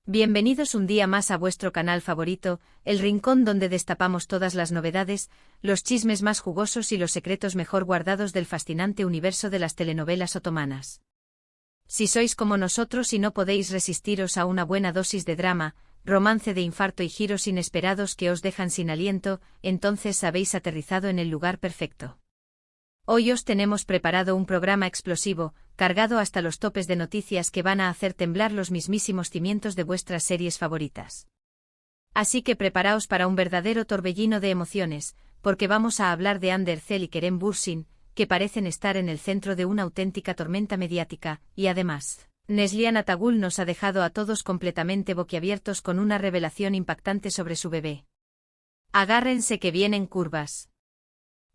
Bienvenidos un día más a vuestro canal favorito, el rincón donde destapamos todas las novedades, los chismes más jugosos y los secretos mejor guardados del fascinante universo de las telenovelas otomanas. Si sois como nosotros y no podéis resistiros a una buena dosis de drama, romance de infarto y giros inesperados que os dejan sin aliento, entonces habéis aterrizado en el lugar perfecto. Hoy os tenemos preparado un programa explosivo, cargado hasta los topes de noticias que van a hacer temblar los mismísimos cimientos de vuestras series favoritas. Así que preparaos para un verdadero torbellino de emociones, porque vamos a hablar de Hande Erçel y Kerem Bürsin, que parecen estar en el centro de una auténtica tormenta mediática, y además, Neslihan Atagül nos ha dejado a todos completamente boquiabiertos con una revelación impactante sobre su bebé. Agárrense que vienen curvas.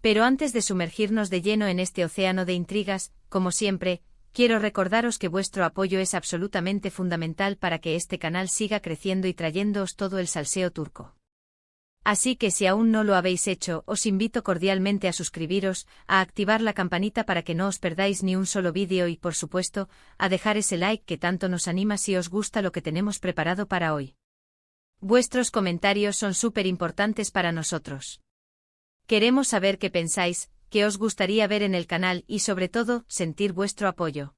Pero antes de sumergirnos de lleno en este océano de intrigas, como siempre, quiero recordaros que vuestro apoyo es absolutamente fundamental para que este canal siga creciendo y trayéndoos todo el salseo turco. Así que si aún no lo habéis hecho, os invito cordialmente a suscribiros, a activar la campanita para que no os perdáis ni un solo vídeo y, por supuesto, a dejar ese like que tanto nos anima si os gusta lo que tenemos preparado para hoy. Vuestros comentarios son súper importantes para nosotros. Queremos saber qué pensáis, qué os gustaría ver en el canal y sobre todo, sentir vuestro apoyo.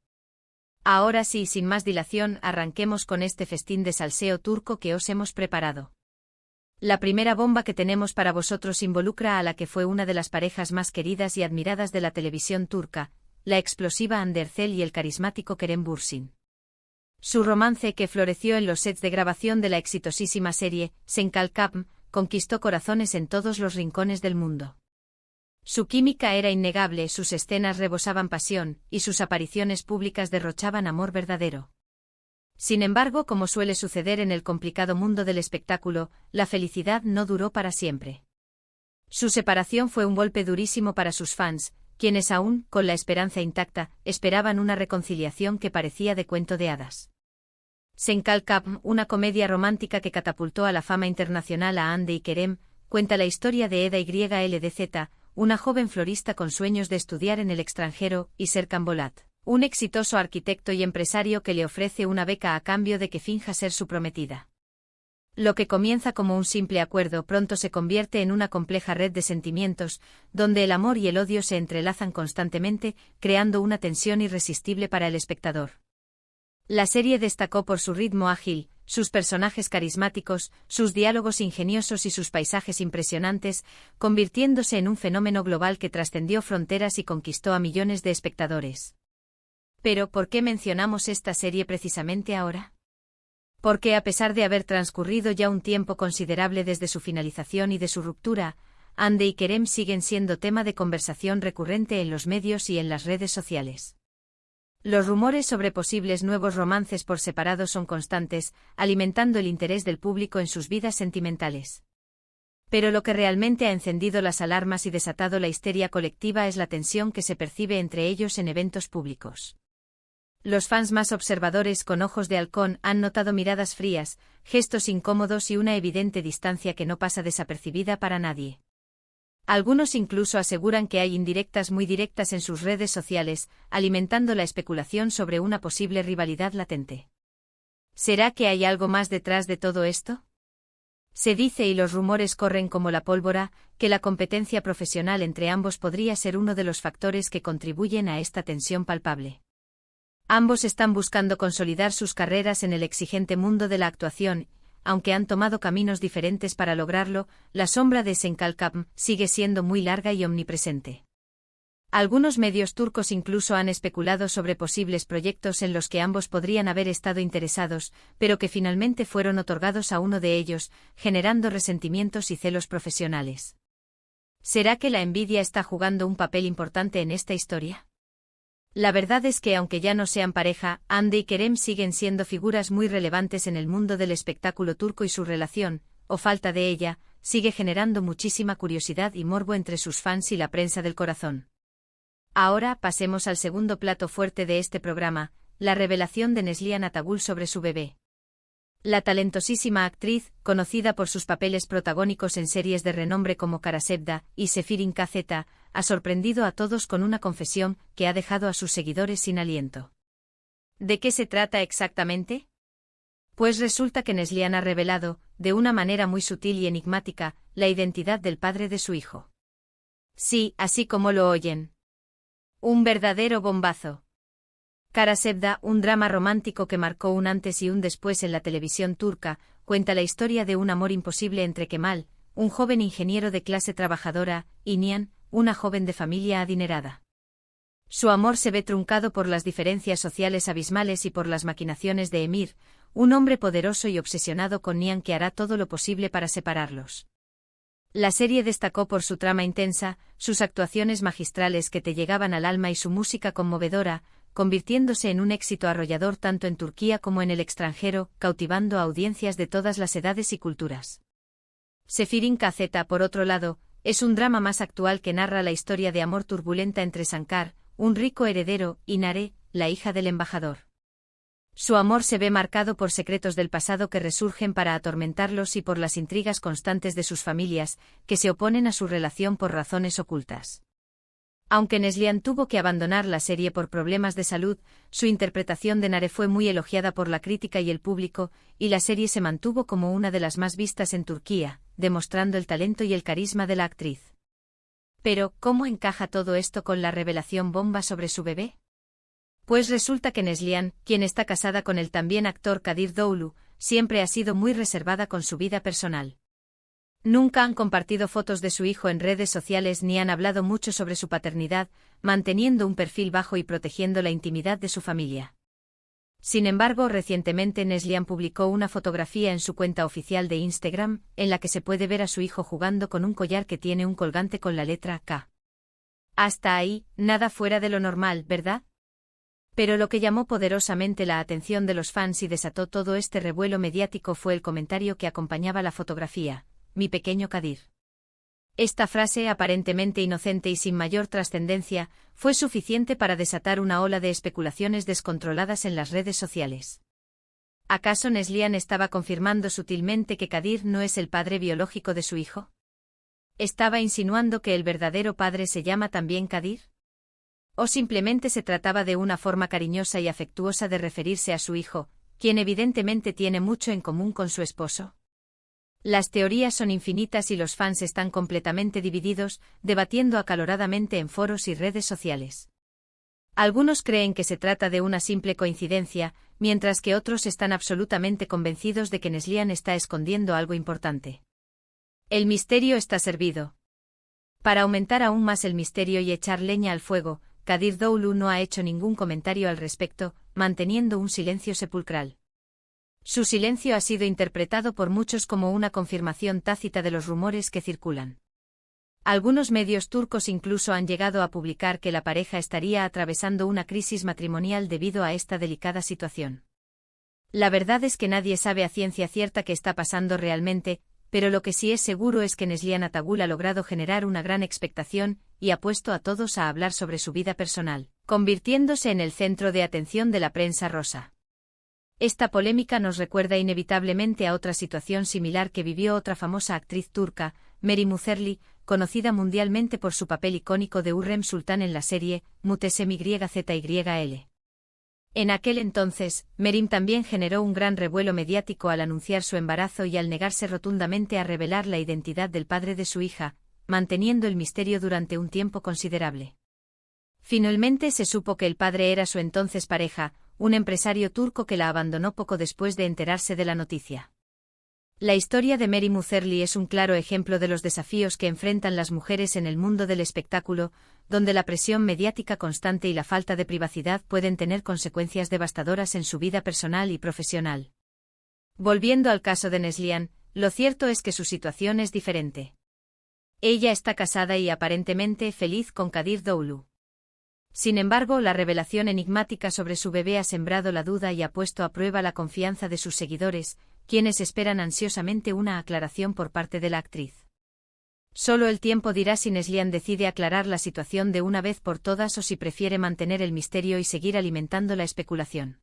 Ahora sí, sin más dilación, arranquemos con este festín de salseo turco que os hemos preparado. La primera bomba que tenemos para vosotros involucra a la que fue una de las parejas más queridas y admiradas de la televisión turca, la explosiva Hande Erçel y el carismático Kerem Bürsin. Su romance, que floreció en los sets de grabación de la exitosísima serie Sen Kalkapm, conquistó corazones en todos los rincones del mundo. Su química era innegable, sus escenas rebosaban pasión, y sus apariciones públicas derrochaban amor verdadero. Sin embargo, como suele suceder en el complicado mundo del espectáculo, la felicidad no duró para siempre. Su separación fue un golpe durísimo para sus fans, quienes aún, con la esperanza intacta, esperaban una reconciliación que parecía de cuento de hadas. Sen Kalkapm, una comedia romántica que catapultó a la fama internacional a Hande y Kerem, cuenta la historia de Eda YLDZ, una joven florista con sueños de estudiar en el extranjero, y Serkan Bolat, un exitoso arquitecto y empresario que le ofrece una beca a cambio de que finja ser su prometida. Lo que comienza como un simple acuerdo pronto se convierte en una compleja red de sentimientos, donde el amor y el odio se entrelazan constantemente, creando una tensión irresistible para el espectador. La serie destacó por su ritmo ágil, sus personajes carismáticos, sus diálogos ingeniosos y sus paisajes impresionantes, convirtiéndose en un fenómeno global que trascendió fronteras y conquistó a millones de espectadores. Pero, ¿por qué mencionamos esta serie precisamente ahora? Porque a pesar de haber transcurrido ya un tiempo considerable desde su finalización y de su ruptura, Hande y Kerem siguen siendo tema de conversación recurrente en los medios y en las redes sociales. Los rumores sobre posibles nuevos romances por separado son constantes, alimentando el interés del público en sus vidas sentimentales. Pero lo que realmente ha encendido las alarmas y desatado la histeria colectiva es la tensión que se percibe entre ellos en eventos públicos. Los fans más observadores con ojos de halcón han notado miradas frías, gestos incómodos y una evidente distancia que no pasa desapercibida para nadie. Algunos incluso aseguran que hay indirectas muy directas en sus redes sociales, alimentando la especulación sobre una posible rivalidad latente. ¿Será que hay algo más detrás de todo esto? Se dice, y los rumores corren como la pólvora, que la competencia profesional entre ambos podría ser uno de los factores que contribuyen a esta tensión palpable. Ambos están buscando consolidar sus carreras en el exigente mundo de la actuación. Aunque han tomado caminos diferentes para lograrlo, la sombra de Sen Kalkapm sigue siendo muy larga y omnipresente. Algunos medios turcos incluso han especulado sobre posibles proyectos en los que ambos podrían haber estado interesados, pero que finalmente fueron otorgados a uno de ellos, generando resentimientos y celos profesionales. ¿Será que la envidia está jugando un papel importante en esta historia? La verdad es que aunque ya no sean pareja, Hande y Kerem siguen siendo figuras muy relevantes en el mundo del espectáculo turco y su relación, o falta de ella, sigue generando muchísima curiosidad y morbo entre sus fans y la prensa del corazón. Ahora pasemos al segundo plato fuerte de este programa, la revelación de Neslihan Atagül sobre su bebé. La talentosísima actriz, conocida por sus papeles protagónicos en series de renombre como Kara Sevda y Sefirin KZ, ha sorprendido a todos con una confesión que ha dejado a sus seguidores sin aliento. ¿De qué se trata exactamente? Pues resulta que Neslihan ha revelado, de una manera muy sutil y enigmática, la identidad del padre de su hijo. Sí, así como lo oyen. Un verdadero bombazo. Kara Sevda, un drama romántico que marcó un antes y un después en la televisión turca, cuenta la historia de un amor imposible entre Kemal, un joven ingeniero de clase trabajadora, y Nihan, una joven de familia adinerada. Su amor se ve truncado por las diferencias sociales abismales y por las maquinaciones de Emir, un hombre poderoso y obsesionado con Nihan que hará todo lo posible para separarlos. La serie destacó por su trama intensa, sus actuaciones magistrales que te llegaban al alma y su música conmovedora, convirtiéndose en un éxito arrollador tanto en Turquía como en el extranjero, cautivando a audiencias de todas las edades y culturas. Sefirin Kazeta, por otro lado, es un drama más actual que narra la historia de amor turbulenta entre Sankar, un rico heredero, y Nare, la hija del embajador. Su amor se ve marcado por secretos del pasado que resurgen para atormentarlos y por las intrigas constantes de sus familias, que se oponen a su relación por razones ocultas. Aunque Neslihan tuvo que abandonar la serie por problemas de salud, su interpretación de Nare fue muy elogiada por la crítica y el público, y la serie se mantuvo como una de las más vistas en Turquía, demostrando el talento y el carisma de la actriz. Pero, ¿cómo encaja todo esto con la revelación bomba sobre su bebé? Pues resulta que Neslihan, quien está casada con el también actor Kadir Doğulu, siempre ha sido muy reservada con su vida personal. Nunca han compartido fotos de su hijo en redes sociales ni han hablado mucho sobre su paternidad, manteniendo un perfil bajo y protegiendo la intimidad de su familia. Sin embargo, recientemente Neslihan publicó una fotografía en su cuenta oficial de Instagram, en la que se puede ver a su hijo jugando con un collar que tiene un colgante con la letra K. Hasta ahí, nada fuera de lo normal, ¿verdad? Pero lo que llamó poderosamente la atención de los fans y desató todo este revuelo mediático fue el comentario que acompañaba la fotografía: mi pequeño Kadir. Esta frase, aparentemente inocente y sin mayor trascendencia, fue suficiente para desatar una ola de especulaciones descontroladas en las redes sociales. ¿Acaso Neslihan estaba confirmando sutilmente que Kadir no es el padre biológico de su hijo? ¿Estaba insinuando que el verdadero padre se llama también Kadir? ¿O simplemente se trataba de una forma cariñosa y afectuosa de referirse a su hijo, quien evidentemente tiene mucho en común con su esposo? Las teorías son infinitas y los fans están completamente divididos, debatiendo acaloradamente en foros y redes sociales. Algunos creen que se trata de una simple coincidencia, mientras que otros están absolutamente convencidos de que Neslihan está escondiendo algo importante. El misterio está servido. Para aumentar aún más el misterio y echar leña al fuego, Kadir Doğulu no ha hecho ningún comentario al respecto, manteniendo un silencio sepulcral. Su silencio ha sido interpretado por muchos como una confirmación tácita de los rumores que circulan. Algunos medios turcos incluso han llegado a publicar que la pareja estaría atravesando una crisis matrimonial debido a esta delicada situación. La verdad es que nadie sabe a ciencia cierta qué está pasando realmente, pero lo que sí es seguro es que Neslihan Atagul ha logrado generar una gran expectación y ha puesto a todos a hablar sobre su vida personal, convirtiéndose en el centro de atención de la prensa rosa. Esta polémica nos recuerda inevitablemente a otra situación similar que vivió otra famosa actriz turca, Meryem Uzerli, conocida mundialmente por su papel icónico de Hürrem Sultan en la serie Muhteşem YZYL. En aquel entonces, Meryem también generó un gran revuelo mediático al anunciar su embarazo y al negarse rotundamente a revelar la identidad del padre de su hija, manteniendo el misterio durante un tiempo considerable. Finalmente se supo que el padre era su entonces pareja, un empresario turco que la abandonó poco después de enterarse de la noticia. La historia de Meryem Uzerli es un claro ejemplo de los desafíos que enfrentan las mujeres en el mundo del espectáculo, donde la presión mediática constante y la falta de privacidad pueden tener consecuencias devastadoras en su vida personal y profesional. Volviendo al caso de Neslihan, lo cierto es que su situación es diferente. Ella está casada y aparentemente feliz con Kadir Doğulu. Sin embargo, la revelación enigmática sobre su bebé ha sembrado la duda y ha puesto a prueba la confianza de sus seguidores, quienes esperan ansiosamente una aclaración por parte de la actriz. Solo el tiempo dirá si Neslihan decide aclarar la situación de una vez por todas o si prefiere mantener el misterio y seguir alimentando la especulación.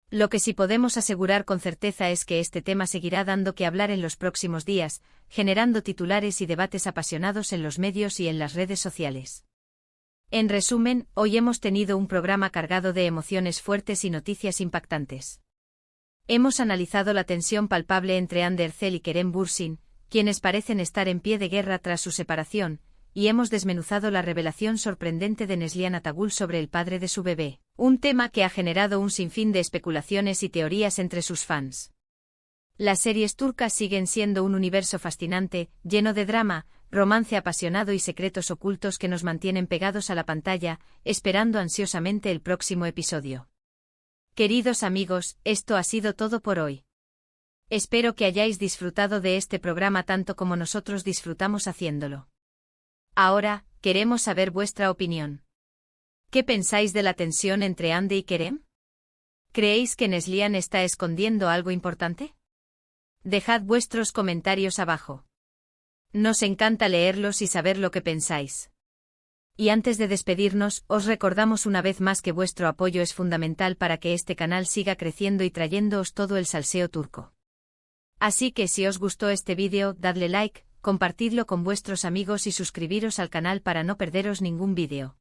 Lo que sí podemos asegurar con certeza es que este tema seguirá dando que hablar en los próximos días, generando titulares y debates apasionados en los medios y en las redes sociales. En resumen, hoy hemos tenido un programa cargado de emociones fuertes y noticias impactantes. Hemos analizado la tensión palpable entre Hande Erçel y Kerem Bürsin, quienes parecen estar en pie de guerra tras su separación, y hemos desmenuzado la revelación sorprendente de Neslihan Atagül sobre el padre de su bebé, un tema que ha generado un sinfín de especulaciones y teorías entre sus fans. Las series turcas siguen siendo un universo fascinante, lleno de drama, romance apasionado y secretos ocultos que nos mantienen pegados a la pantalla, esperando ansiosamente el próximo episodio. Queridos amigos, esto ha sido todo por hoy. Espero que hayáis disfrutado de este programa tanto como nosotros disfrutamos haciéndolo. Ahora, queremos saber vuestra opinión. ¿Qué pensáis de la tensión entre Hande y Kerem? ¿Creéis que Neslihan está escondiendo algo importante? Dejad vuestros comentarios abajo. Nos encanta leerlos y saber lo que pensáis. Y antes de despedirnos, os recordamos una vez más que vuestro apoyo es fundamental para que este canal siga creciendo y trayéndoos todo el salseo turco. Así que si os gustó este vídeo, dadle like, compartidlo con vuestros amigos y suscribiros al canal para no perderos ningún vídeo.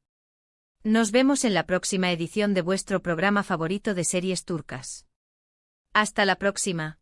Nos vemos en la próxima edición de vuestro programa favorito de series turcas. Hasta la próxima.